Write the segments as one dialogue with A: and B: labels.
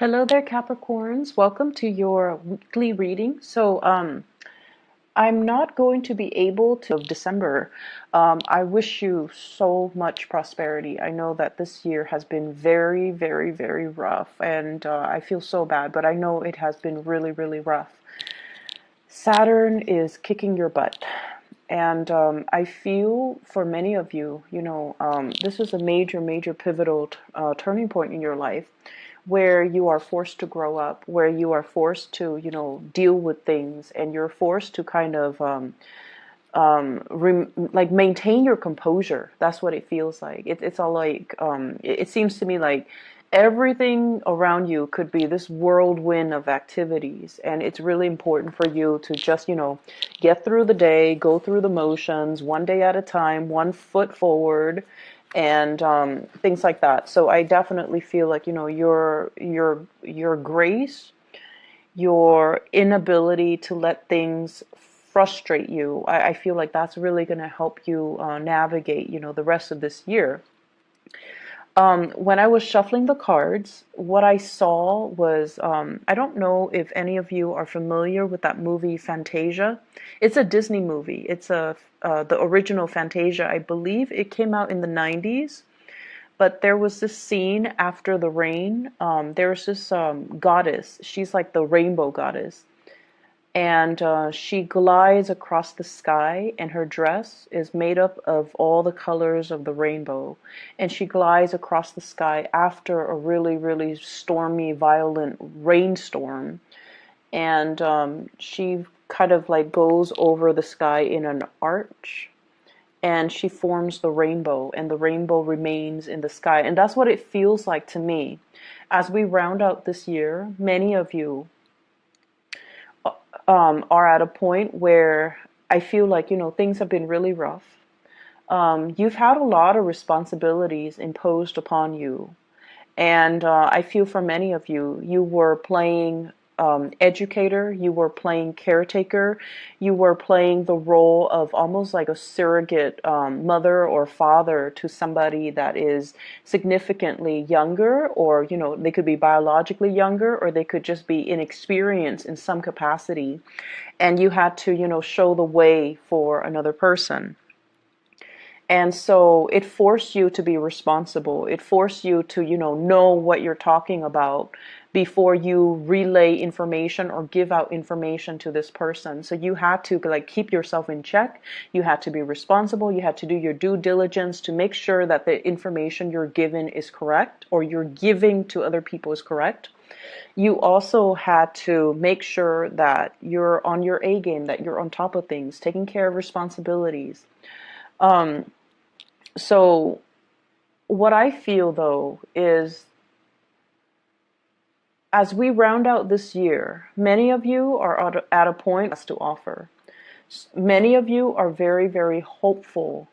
A: Hello there, Capricorns. Welcome to your weekly reading. I'm not going to be able to December. I wish you so much prosperity. I know that this year has been very, very, very rough, and I feel so bad, but I know it has been really, really rough. Saturn is kicking your butt. And I feel for many of you, this is a major, major pivotal turning point in your life where you are forced to grow up, where you are forced to, deal with things, and you're forced to kind of like maintain your composure. That's what it feels like. It's all like, it seems to me like everything around you could be this whirlwind of activities, and it's really important for you to just, get through the day, go through the motions, one day at a time, one foot forward, and things like that. So I definitely feel like, your grace, your inability to let things frustrate you, I feel like that's really going to help you navigate, the rest of this year. When I was shuffling the cards, what I saw was, I don't know if any of you are familiar with that movie Fantasia. It's a Disney movie. It's the original Fantasia. I believe it came out in the 90s. But there was this scene after the rain. There's this goddess. She's like the rainbow goddess. And she glides across the sky, and her dress is made up of all the colors of the rainbow. And she glides across the sky after a really, really stormy, violent rainstorm. And she kind of like goes over the sky in an arch, and she forms the rainbow, and the rainbow remains in the sky. And that's what it feels like to me. As we round out this year, many of you are at a point where I feel like, things have been really rough. You've had a lot of responsibilities imposed upon you. And I feel for many of you, you were playing educator, you were playing caretaker, you were playing the role of almost like a surrogate mother or father to somebody that is significantly younger, or, they could be biologically younger, or they could just be inexperienced in some capacity. And you had to, show the way for another person. And so it forced you to be responsible. It forced you to, know what you're talking about before you relay information or give out information to this person. So you had to like keep yourself in check. You had to be responsible. You had to do your due diligence to make sure that the information you're given is correct, or you're giving to other people is correct. You also had to make sure that you're on your A game, that you're on top of things, taking care of responsibilities. So what I feel though is, as we round out this year, many of you are at a point to offer. Many of you are very, very hopeful,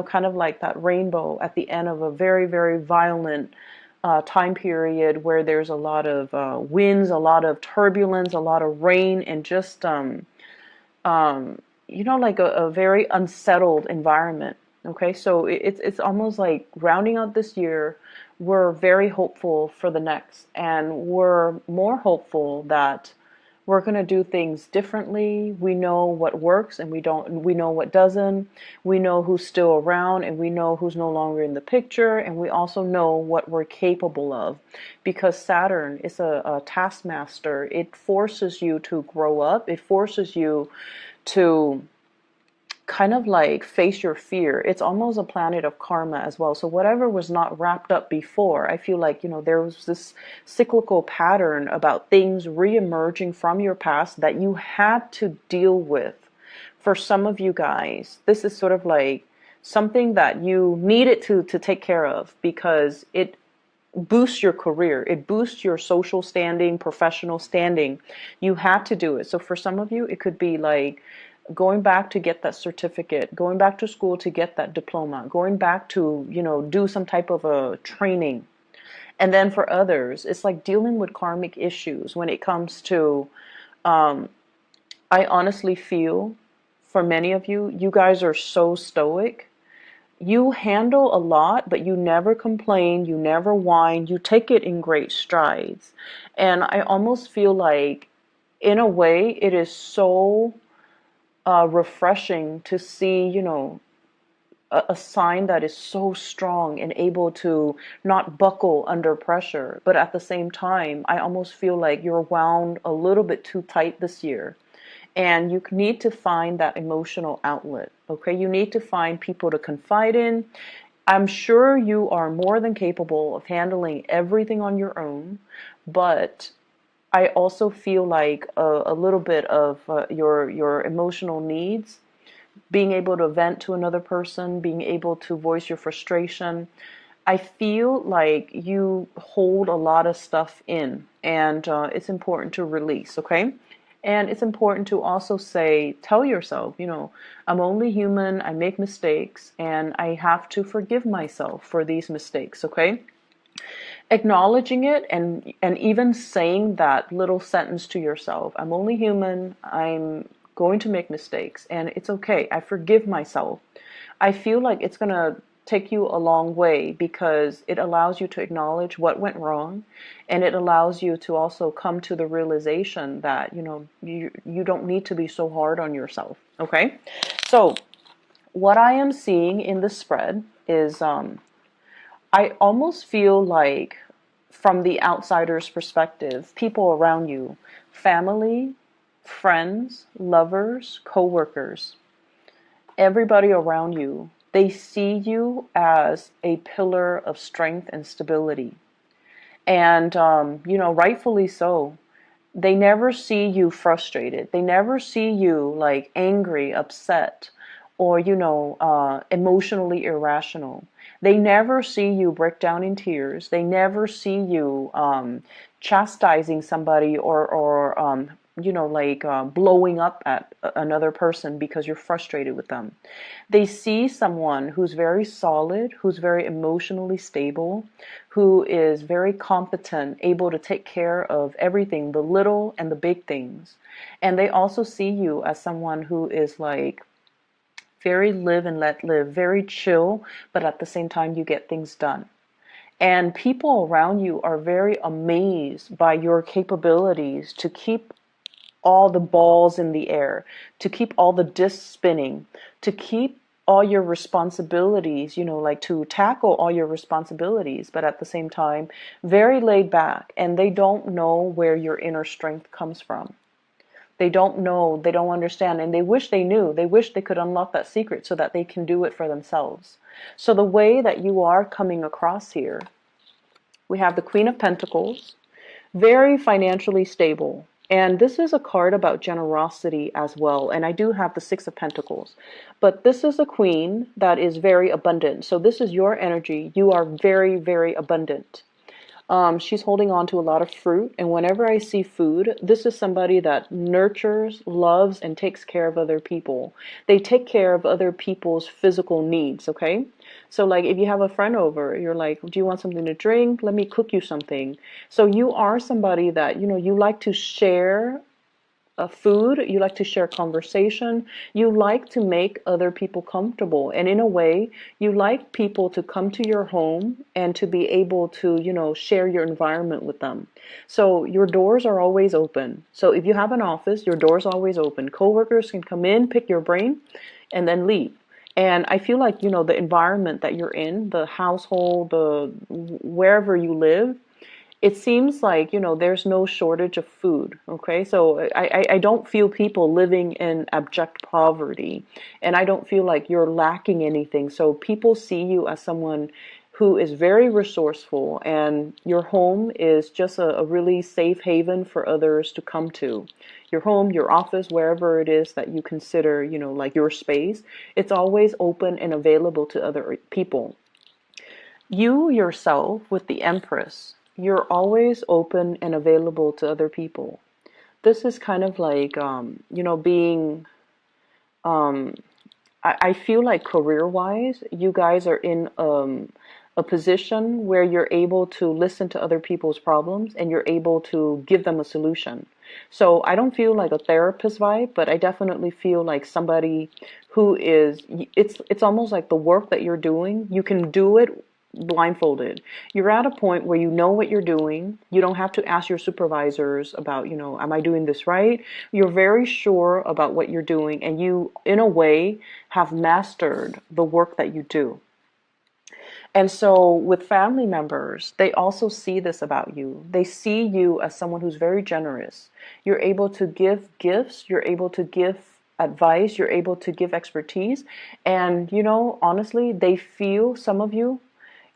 A: kind of like that rainbow at the end of a very, very violent time period where there's a lot of winds, a lot of turbulence, a lot of rain, and just, like a very unsettled environment. Okay, so it's almost like rounding out this year, we're very hopeful for the next, and we're more hopeful that we're going to do things differently. We know what works and we know what doesn't. We know who's still around and we know who's no longer in the picture, and we also know what we're capable of, because Saturn is a taskmaster. It forces you to grow up. It forces you to kind of like face your fear. It's almost a planet of karma as well. So whatever was not wrapped up before, I feel like, there was this cyclical pattern about things reemerging from your past that you had to deal with. For some of you guys, this is sort of like something that you needed to take care of, because it boosts your career. It boosts your social standing, professional standing. You had to do it. So for some of you, it could be like going back to get that certificate, going back to school to get that diploma, going back to, do some type of a training. And then for others, it's like dealing with karmic issues when it comes to, I honestly feel for many of you, you guys are so stoic you handle a lot, but you never complain, you never whine, you take it in great strides. And I almost feel like, in a way, it is so refreshing to see, a sign that is so strong and able to not buckle under pressure. But at the same time, I almost feel like you're wound a little bit too tight this year. And you need to find that emotional outlet, okay? You need to find people to confide in. I'm sure you are more than capable of handling everything on your own, but I also feel like a little bit of your emotional needs, being able to vent to another person, being able to voice your frustration. I feel like you hold a lot of stuff in, and it's important to release, okay? And it's important to also say, tell yourself, I'm only human, I make mistakes, and I have to forgive myself for these mistakes, okay? Acknowledging it, and even saying that little sentence to yourself, I'm only human, I'm going to make mistakes, and it's okay, I forgive myself. I feel like it's going to take you a long way, because it allows you to acknowledge what went wrong, and it allows you to also come to the realization that you don't need to be so hard on yourself. Okay, so what I am seeing in the spread is I almost feel like, from the outsider's perspective, people around you, family, friends, lovers, co-workers, everybody around you, they see you as a pillar of strength and stability. And, rightfully so. They never see you frustrated. They never see you like angry, upset, or, emotionally irrational. They never see you break down in tears. They never see you chastising somebody, or blowing up at another person because you're frustrated with them. They see someone who's very solid, who's very emotionally stable, who is very competent, able to take care of everything, the little and the big things. And they also see you as someone who is like very live and let live, very chill, but at the same time you get things done. And people around you are very amazed by your capabilities to keep all the balls in the air, to keep all the discs spinning, to keep all your responsibilities, like to tackle all your responsibilities, but at the same time, very laid back. And they don't know where your inner strength comes from. They don't know, they don't understand, and they wish they knew. They wish they could unlock that secret so that they can do it for themselves. So the way that you are coming across here, we have the Queen of Pentacles, very financially stable. And this is a card about generosity as well. And I do have the Six of Pentacles. But this is a queen that is very abundant. So this is your energy. You are very, very abundant. She's holding on to a lot of fruit. And whenever I see food, this is somebody that nurtures, loves, and takes care of other people. They take care of other people's physical needs, okay? So like if you have a friend over, you're like, do you want something to drink? Let me cook you something. So you are somebody that, you like to share food, you like to share conversation, you like to make other people comfortable. And in a way, you like people to come to your home and to be able to, share your environment with them. So your doors are always open. So if you have an office, your door's always open. Coworkers can come in, pick your brain, and then leave. And I feel like, the environment that you're in, the household, wherever you live, it seems like, there's no shortage of food. Okay. So I don't feel people living in abject poverty, and I don't feel like you're lacking anything. So people see you as someone who is very resourceful, and your home is just a really safe haven for others to come to. Your home, your office, wherever it is that you consider, like your space, it's always open and available to other people. You yourself, with the Empress, you're always open and available to other people. This is kind of like, being, I feel like career-wise, you guys are in a position where you're able to listen to other people's problems and you're able to give them a solution. So I don't feel like a therapist vibe, but I definitely feel like somebody who is, it's almost like the work that you're doing, you can do it blindfolded. You're at a point where you know what you're doing. You don't have to ask your supervisors about, am I doing this right? You're very sure about what you're doing, and you, in a way, have mastered the work that you do. And so with family members, they also see this about you. They see you as someone who's very generous. You're able to give gifts, you're able to give advice, you're able to give expertise. And, honestly, they feel, some of you,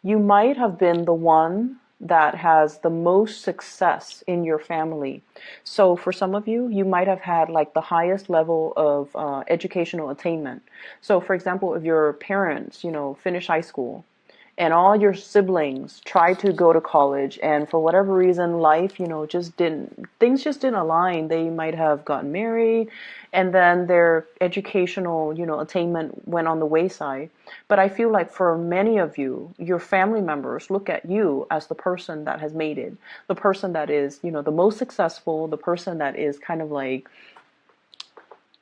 A: you might have been the one that has the most success in your family. So for some of you, you might have had like the highest level of educational attainment. So for example, if your parents, finish high school, and all your siblings tried to go to college, and for whatever reason life things just didn't align. They might have gotten married, and then their educational attainment went on the wayside. But I feel like for many of you, your family members look at you as the person that has made it, the person that is the most successful, the person that is kind of like,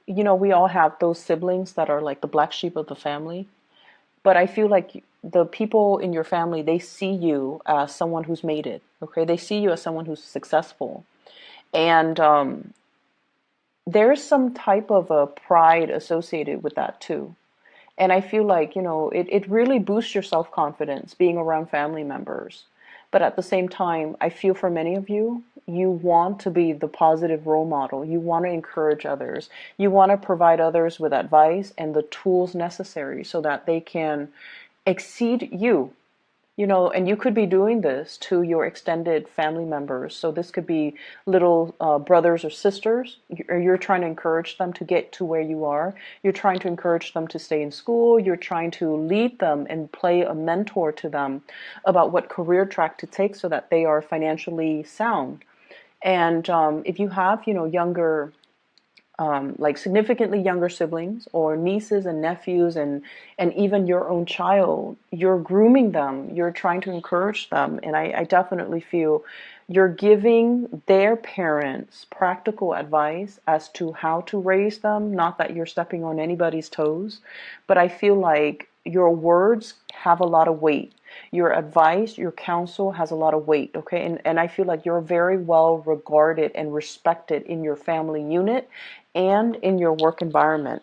A: we all have those siblings that are like the black sheep of the family. But I feel like the people in your family, they see you as someone who's made it. Okay, they see you as someone who's successful, and there's some type of a pride associated with that too. And I feel like, it really boosts your self-confidence being around family members. But at the same time, I feel for many of you, you want to be the positive role model. You want to encourage others. You want to provide others with advice and the tools necessary so that they can exceed you. And you could be doing this to your extended family members. So this could be little brothers or sisters. You're trying to encourage them to get to where you are. You're trying to encourage them to stay in school. You're trying to lead them and play a mentor to them about what career track to take so that they are financially sound. And if you have, younger like significantly younger siblings or nieces and nephews, and even your own child, you're grooming them, you're trying to encourage them. And I definitely feel you're giving their parents practical advice as to how to raise them. Not that you're stepping on anybody's toes, but I feel like your words have a lot of weight. Your advice, your counsel has a lot of weight, okay? And I feel like you're very well regarded and respected in your family unit and in your work environment.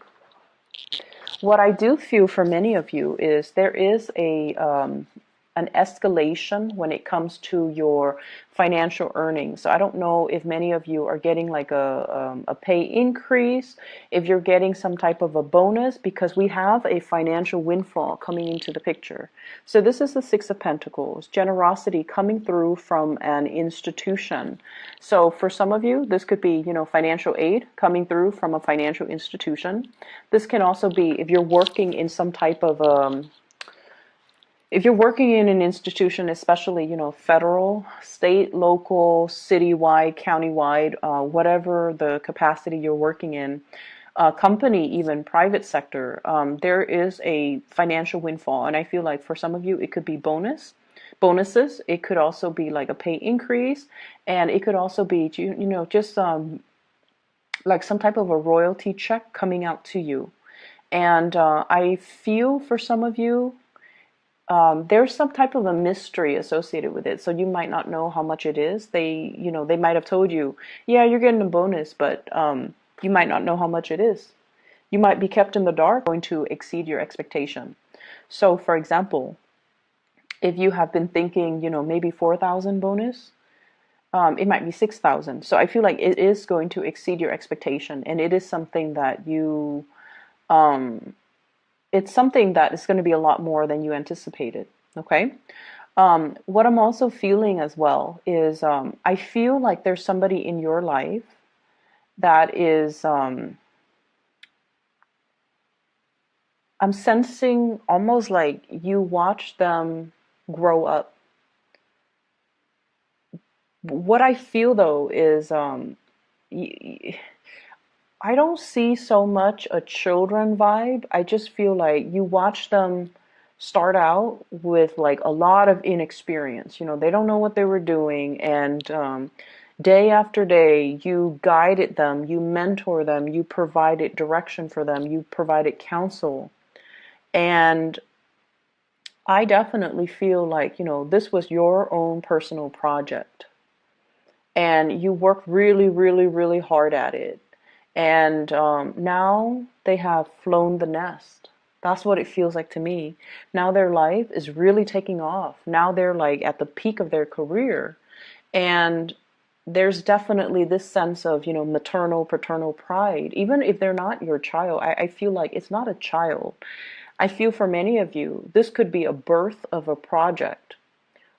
A: What I do feel for many of you is there is an escalation when it comes to your financial earnings. So I don't know if many of you are getting like a pay increase, if you're getting some type of a bonus, because we have a financial windfall coming into the picture. So this is the Six of Pentacles, generosity coming through from an institution. So for some of you, this could be, financial aid coming through from a financial institution. This can also be if you're working in some type of if you're working in an institution, especially, federal, state, local, citywide, countywide, whatever the capacity you're working in, company, even private sector, there is a financial windfall. And I feel like for some of you, it could be bonuses. It could also be like a pay increase. And it could also be, just like some type of a royalty check coming out to you. And I feel for some of you, there's some type of a mystery associated with it. So you might not know how much it is. They might have told you, yeah, you're getting a bonus, but you might not know how much it is. You might be kept in the dark, going to exceed your expectation. So for example, if you have been thinking, maybe 4,000 bonus, it might be 6,000. So I feel like it is going to exceed your expectation. And it is something that it's something that is going to be a lot more than you anticipated. Okay. What I'm also feeling as well is I feel like there's somebody in your life that is, I'm sensing almost like you watch them grow up. What I feel though is I don't see so much a children vibe. I just feel like you watch them start out with like a lot of inexperience. They don't know what they were doing, and Day after day, you guided them, you mentor them, you provided direction for them, you provided counsel. And I definitely feel like, this was your own personal project. And you worked really, really, really hard at it. And now they have flown the nest. That's what it feels like to me. Now their life is really taking off. Now they're like at the peak of their career. And there's definitely this sense of, maternal, paternal pride. Even if they're not your child, I feel like it's not a child. I feel for many of you, this could be a birth of a project.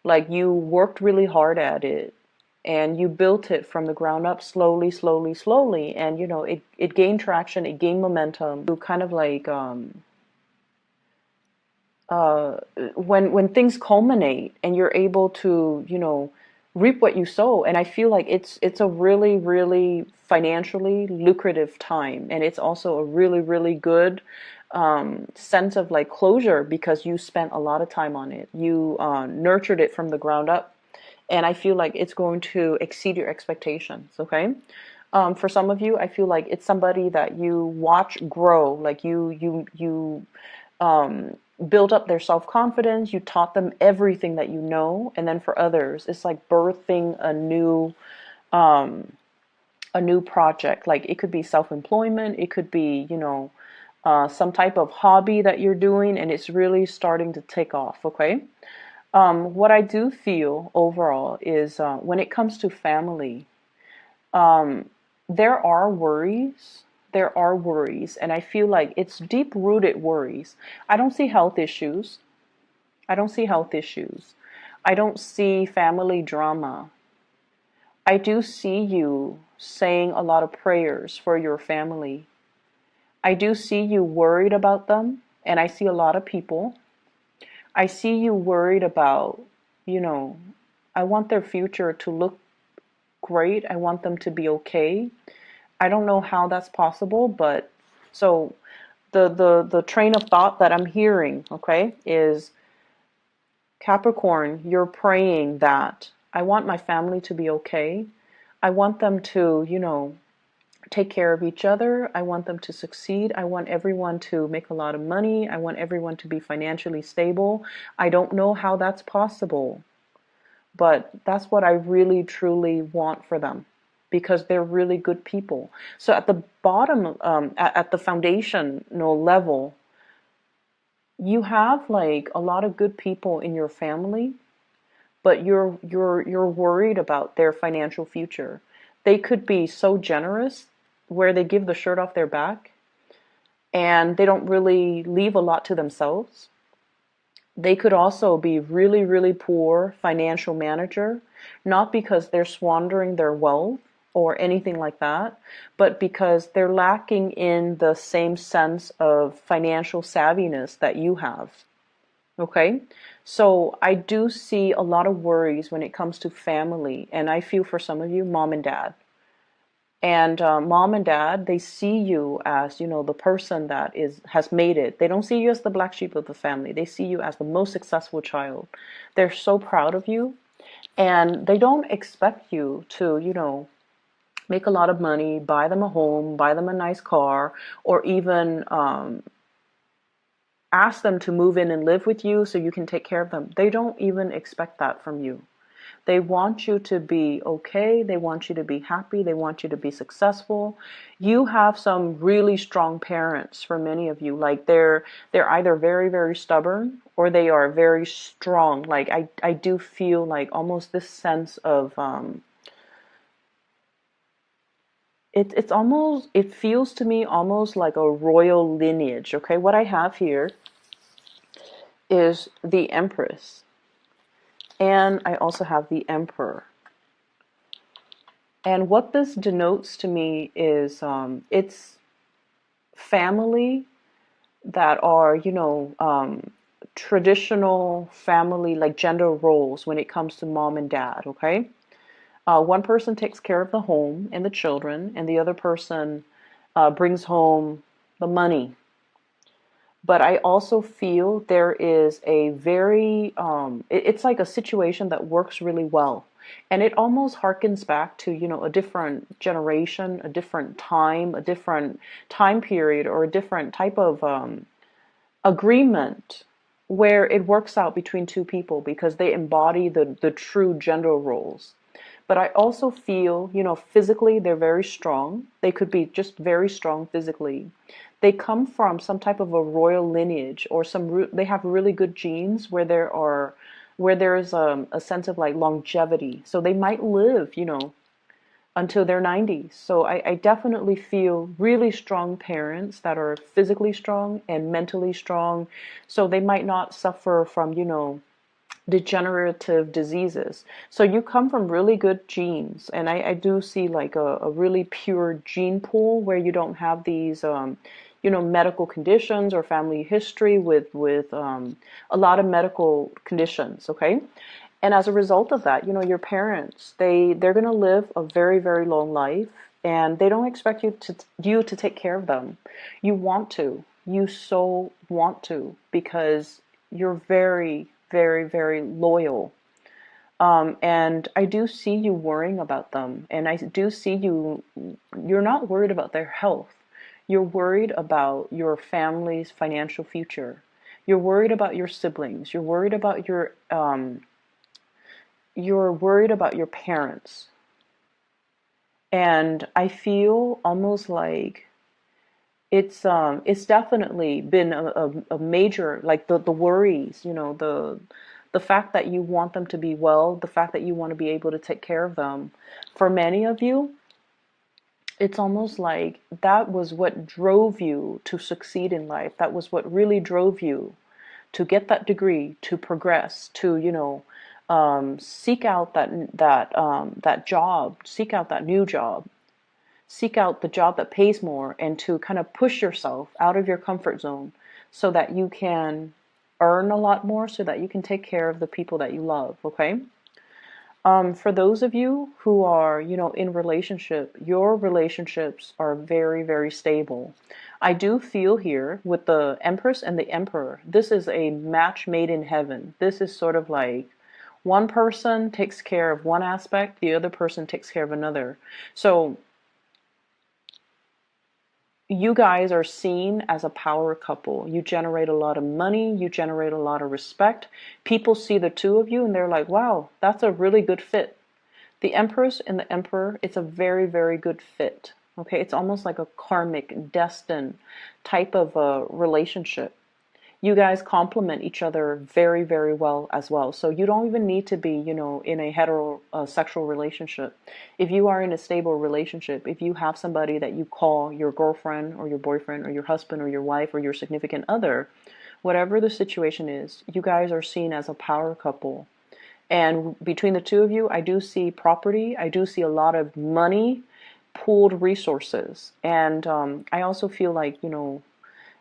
A: Like you worked really hard at it and you built it from the ground up slowly, slowly, slowly. And, it gained traction, it gained momentum. You kind of like, uh, when things culminate and you're able to, reap what you sow. And I feel like it's a really, really financially lucrative time. And it's also a really, really good sense of like closure because you spent a lot of time on it. You nurtured it from the ground up. And I feel like it's going to exceed your expectations, okay? For some of you, I feel like it's somebody that you watch grow, like you build up their self-confidence, you taught them everything that you know, and then for others, it's like birthing a new project. Like it could be self-employment, it could be, some type of hobby that you're doing, and it's really starting to take off, okay? What I do feel overall is when it comes to family, there are worries. There are worries, and I feel like it's deep-rooted worries. I don't see health issues. I don't see health issues. I don't see family drama. I do see you saying a lot of prayers for your family. I do see you worried about them, and I see a lot of people. I see you worried about, you know, I want their future to look great. I want them to be okay. I don't know how that's possible, but so the train of thought that I'm hearing, okay, is Capricorn, you're praying that I want my family to be okay. I want them to, take care of each other. I want them to succeed. I want everyone to make a lot of money. I want everyone to be financially stable. I don't know how that's possible, but that's what I really truly want for them because they're really good people. So at the bottom, at the foundational level, you have like a lot of good people in your family, but you're worried about their financial future. They could be so generous where they give the shirt off their back and they don't really leave a lot to themselves. They could also be really, really poor financial manager, not because they're squandering their wealth or anything like that, but because they're lacking in the same sense of financial savviness that you have. Okay? So I do see a lot of worries when it comes to family, and I feel for some of you, mom and dad. And mom and dad, they see you as, the person that has made it. They don't see you as the black sheep of the family. They see you as the most successful child. They're so proud of you, and they don't expect you to, make a lot of money, buy them a home, buy them a nice car, or even ask them to move in and live with you so you can take care of them. They don't even expect that from you. They want you to be okay. They want you to be happy. They want you to be successful. You have some really strong parents for many of you. Like they're either very, very stubborn or they are very strong. Like I do feel like almost this sense of it feels to me almost like a royal lineage. Okay, what I have here is the Empress. And I also have the Emperor. And what this denotes to me is it's family that are, traditional family, like gender roles when it comes to mom and dad, okay? One person takes care of the home and the children, and the other person brings home the money. But I also feel there is a very, it's like a situation that works really well. And it almost harkens back to, a different generation, a different time, a different time period, or a different type of agreement where it works out between two people because they embody the true gender roles. But I also feel, physically they're very strong. They could be just very strong physically. They come from some type of a royal lineage, or they have really good genes where there's a sense of like longevity. So they might live, until their 90s. So I definitely feel really strong parents that are physically strong and mentally strong. So they might not suffer from, degenerative diseases. So you come from really good genes. And I do see like a really pure gene pool where you don't have these, medical conditions or family history with a lot of medical conditions. Okay. And as a result of that, your parents, they're going to live a very, very long life, and they don't expect you to take care of them. You want to. You so want to, because you're very, very, very loyal. And I do see you worrying about them, and I do see you're not worried about their health. You're worried about your family's financial future. You're worried about your siblings. You're worried about your parents. And I feel almost like it's definitely been a major, like the worries, the fact that you want them to be well, the fact that you want to be able to take care of them. For many of you, it's almost like that was what drove you to succeed in life. That was what really drove you to get that degree, to progress, to, seek out that job, seek out that new job, seek out the job that pays more, and to kind of push yourself out of your comfort zone so that you can earn a lot more, so that you can take care of the people that you love. Okay. For those of you who are, in relationship, your relationships are very, very stable. I do feel here with the Empress and the Emperor, this is a match made in heaven. This is sort of like one person takes care of one aspect, the other person takes care of another. So you guys are seen as a power couple. You generate a lot of money. You generate a lot of respect. People see the two of you and they're like, wow, that's a really good fit. The Empress and the Emperor, it's a very, very good fit. Okay, it's almost like a karmic, destined type of a relationship. You guys complement each other very, very well as well. So you don't even need to be, in a heterosexual relationship. If you are in a stable relationship, if you have somebody that you call your girlfriend or your boyfriend or your husband or your wife or your significant other, whatever the situation is, you guys are seen as a power couple. And between the two of you, I do see property. I do see a lot of money, pooled resources. And I also feel like,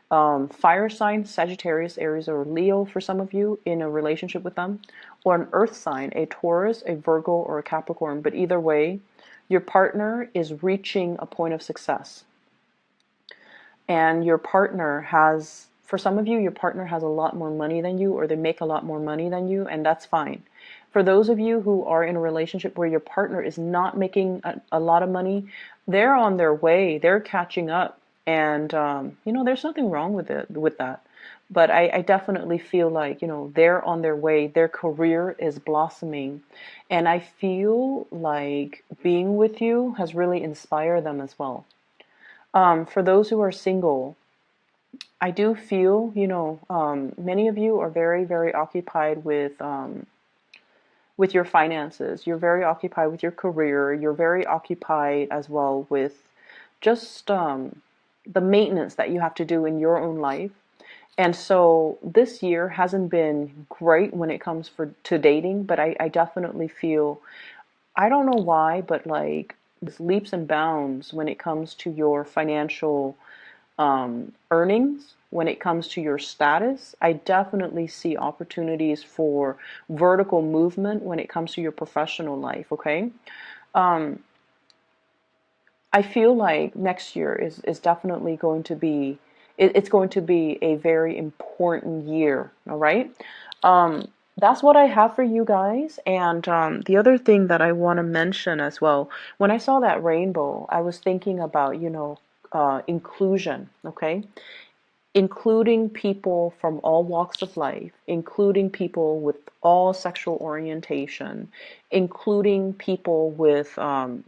A: fire sign, Sagittarius, Aries, or Leo for some of you in a relationship with them, or an earth sign, a Taurus, a Virgo, or a Capricorn. But either way, your partner is reaching a point of success. And your partner has, for some of you, your partner has a lot more money than you, or they make a lot more money than you, and that's fine. For those of you who are in a relationship where your partner is not making a lot of money, they're on their way, they're catching up. And, there's nothing wrong with that. But I definitely feel like, they're on their way. Their career is blossoming. And I feel like being with you has really inspired them as well. For those who are single, I do feel, many of you are very, very occupied with your finances. You're very occupied with your career. You're very occupied as well with just the maintenance that you have to do in your own life. And so this year hasn't been great when it comes to dating, but I definitely feel, I don't know why, but like this leaps and bounds when it comes to your financial earnings, when it comes to your status. I definitely see opportunities for vertical movement when it comes to your professional life. Okay. I feel like next year is definitely going to be, it's going to be a very important year. All right. that's what I have for you guys. And the other thing that I want to mention as well, when I saw that rainbow, I was thinking about, inclusion, okay? Including people from all walks of life, including people with all sexual orientation, including people with, from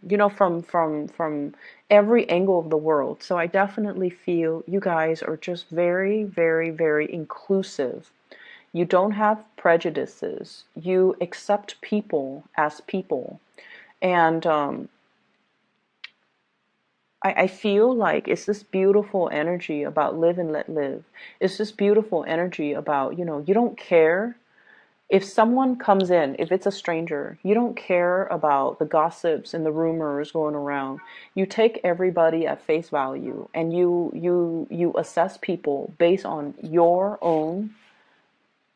A: every angle of the world. So I definitely feel you guys are just very, very, very inclusive. You don't have prejudices. You accept people as people. And I feel like it's this beautiful energy about live and let live. It's this beautiful energy about, you don't care if someone comes in, if it's a stranger, you don't care about the gossips and the rumors going around. You take everybody at face value, and you assess people based on your own,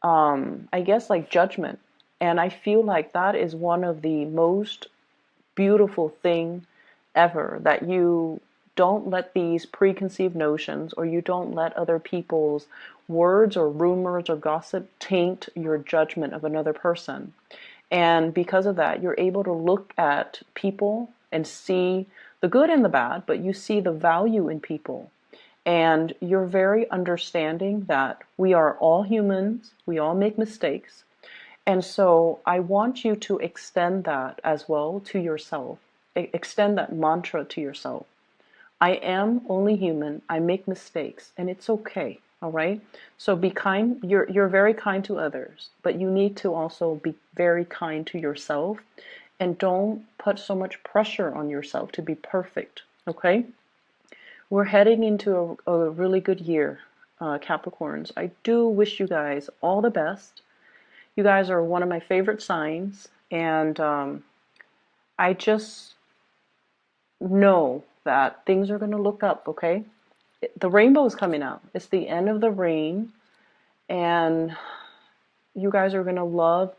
A: I guess, like judgment. And I feel like that is one of the most beautiful thing ever, that you don't let these preconceived notions, or you don't let other people's words or rumors or gossip taint your judgment of another person. And because of that, you're able to look at people and see the good and the bad, but you see the value in people. And you're very understanding that we are all humans, we all make mistakes. And so I want you to extend that as well to yourself. Extend that mantra to yourself. I am only human. I make mistakes, and it's okay. All right. So be kind. You're very kind to others, but you need to also be very kind to yourself, and don't put so much pressure on yourself to be perfect. Okay. We're heading into a really good year, Capricorns. I do wish you guys all the best. You guys are one of my favorite signs, and I just know that things are going to look up, okay? The rainbow is coming out. It's the end of the rain, and you guys are going to love